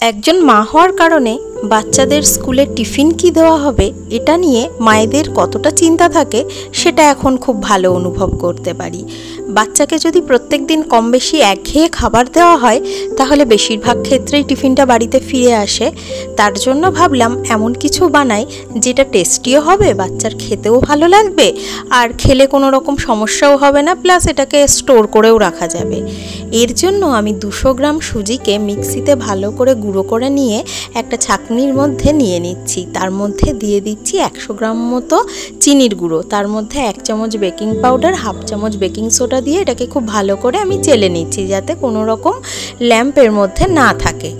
একজন মা হওয়ার কারণে বাচ্চাদের স্কুলে টিফিন কি দেওয়া হবে এটা নিয়ে মায়েদের কতটা চিন্তা থাকে সেটা এখন খুব ভালো অনুভব করতে পারি। বাচ্চাকে যদি প্রত্যেক দিন কম বেশি একঘেয়ে খাবার দেওয়া হয় তাহলে বেশিরভাগ ক্ষেত্রেই টিফিনটা বাড়িতে ফিরে আসে। তার জন্য ভাবলাম এমন কিছু বানাই যেটা টেস্টিও হবে, বাচ্চার খেতেও ভালো লাগবে, আর খেলে কোনো রকম সমস্যাও হবে না, প্লাস এটাকে স্টোর করেও রাখা যাবে। এর জন্য আমি 200 গ্রাম সুজিকে মিক্সিতে ভালো করে গুঁড়ো করে নিয়ে একটা ছাঁকনির মধ্যে নিয়ে নিচ্ছি। তার মধ্যে দিয়ে দিচ্ছি 100 গ্রাম মতো চিনির গুঁড়ো, তার মধ্যে 1 চামচ বেকিং পাউডার, 1/2 চামচ বেকিং সোডা দিয়ে এটাকে খুব ভালো করে আমি চেলে নিচ্ছি যাতে কোনো রকম ল্যাম্পের মধ্যে না থাকে।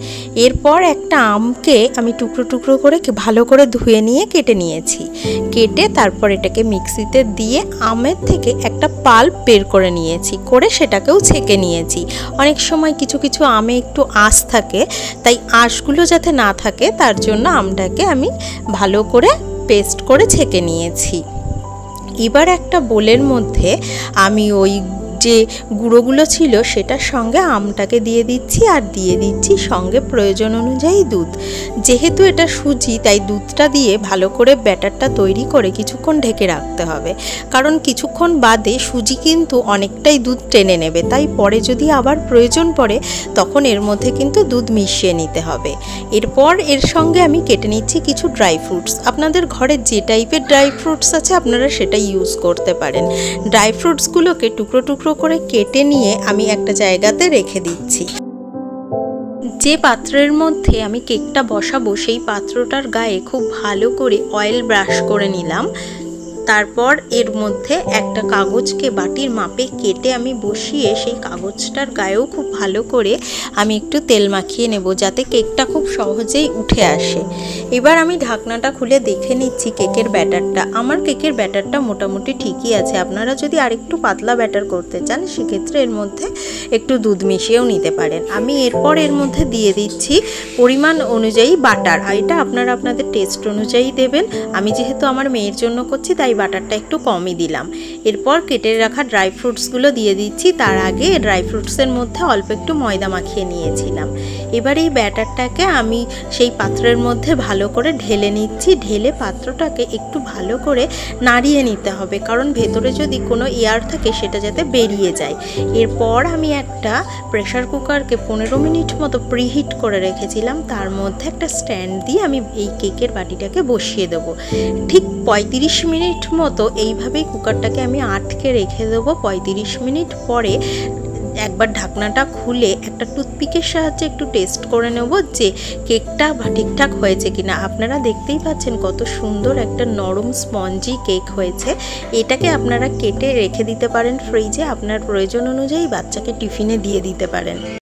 এরপর একটা আমকে আমি টুকরো টুকরো করে ভালো করে ধুয়ে নিয়ে কেটে নিয়েছি। কেটে তারপর এটাকে মিক্সিতে দিয়ে আমের থেকে একটা পাল্প বের করে নিয়েছি, করে সেটাকেও ছেঁকে নিয়েছি। অনেক সময় কিছু কিছু আমে একটু আঁশ থাকে, তাই আঁশগুলো যাতে না থাকে তার জন্য আমটাকে আমি ভালো করে পেস্ট করে ছেঁকে নিয়েছি। এবার একটা বোলের মধ্যে আমি ওই যে গুঁড়োগুলো ছিল সেটার সঙ্গে আমটাকে দিয়ে দিচ্ছি, আর দিয়ে দিচ্ছি সঙ্গে প্রয়োজন অনুযায়ী দুধ। যেহেতু এটা সুজি তাই দুধটা দিয়ে ভালো করে ব্যাটারটা তৈরি করে কিছুক্ষণ ঢেকে রাখতে হবে, কারণ কিছুক্ষণ বাদে সুজি কিন্তু অনেকটাই দুধ টেনে নেবে, তাই পরে যদি আবার প্রয়োজন পড়ে তখন এর মধ্যে কিন্তু দুধ মিশিয়ে নিতে হবে। এরপর এর সঙ্গে আমি কেটে নিচ্ছি কিছু ড্রাই ফ্রুটস। আপনাদের ঘরে যে টাইপের ড্রাই ফ্রুটস আছে আপনারা সেটা ইউজ করতে পারেন। ড্রাই ফ্রুটসগুলোকে টুকরো টুকরো করে কেটে নিয়ে আমি একটা জায়গাতে রেখে দিচ্ছি। যে পাত্রের মধ্যে আমি কেকটা বসাবো সেই পাত্রটার গায়ে খুব ভালো করে অয়েল ব্রাশ করে নিলাম। তারপর এর মধ্যে একটা কাগজকে বাটির মাপে কেটে আমি বসিয়ে সেই কাগজটার গায়েও খুব ভালো করে আমি একটু তেল মাখিয়ে নেব যাতে কেকটা খুব সহজেই উঠে আসে। এবার আমি ঢাকনাটা খুলে দেখে নিচ্ছি কেকের ব্যাটারটা। আমার কেকের ব্যাটারটা মোটামুটি ঠিকই আছে। আপনারা যদি আরেকটু পাতলা ব্যাটার করতে চান সেক্ষেত্রে এর মধ্যে একটু দুধ মিশিয়েও নিতে পারেন। আমি এরপর এর মধ্যে দিয়ে দিচ্ছি পরিমাণ অনুযায়ী বাটার, আর এটা আপনারা আপনাদের টেস্ট অনুযায়ী দেবেন। আমি যেহেতু আমার মেয়ের জন্য করছি তাই বাটারটা একটু কমই দিলাম। এরপর কেটে রাখা ড্রাই ফ্রুটসগুলো দিয়ে দিচ্ছি। তার আগে ড্রাই ফ্রুটসের মধ্যে অল্প একটু ময়দা মাখিয়ে নিয়েছিলাম। এবার এই ব্যাটারটাকে আমি সেই পাত্রের মধ্যে ভালো করে ঢেলে নিচ্ছি। ঢেলে পাত্রটাকে একটু ভালো করে নাড়িয়ে নিতে হবে, কারণ ভেতরে যদি কোনো এয়ার থাকে সেটা যাতে বেরিয়ে যায়। এরপর আমি একটা প্রেশার কুকারকে 15 মিনিট মতো প্রিহিট করে রেখেছিলাম, তার মধ্যে একটা স্ট্যান্ড দিয়ে আমি এই কেকের বাটিটাকে বসিয়ে দেবো। ঠিক 35 মিনিট মতো এইভাবেই কুকারটাকে আমি আটকে রেখে দেবো। 35 মিনিট পরে একবার ঢাকনাটা খুলে একটা টুথপিকের সাহায্যে একটু টেস্ট করে নেব যে কেকটা ঠিকঠাক হয়েছে কিনা। আপনারা দেখতেই পাচ্ছেন কত সুন্দর একটা নরম স্পঞ্জি কেক হয়েছে। এটাকে আপনারা কেটে রেখে দিতে পারেন ফ্রিজে, আপনার প্রয়োজন অনুযায়ী বাচ্চাকে টিফিনে দিয়ে দিতে পারেন।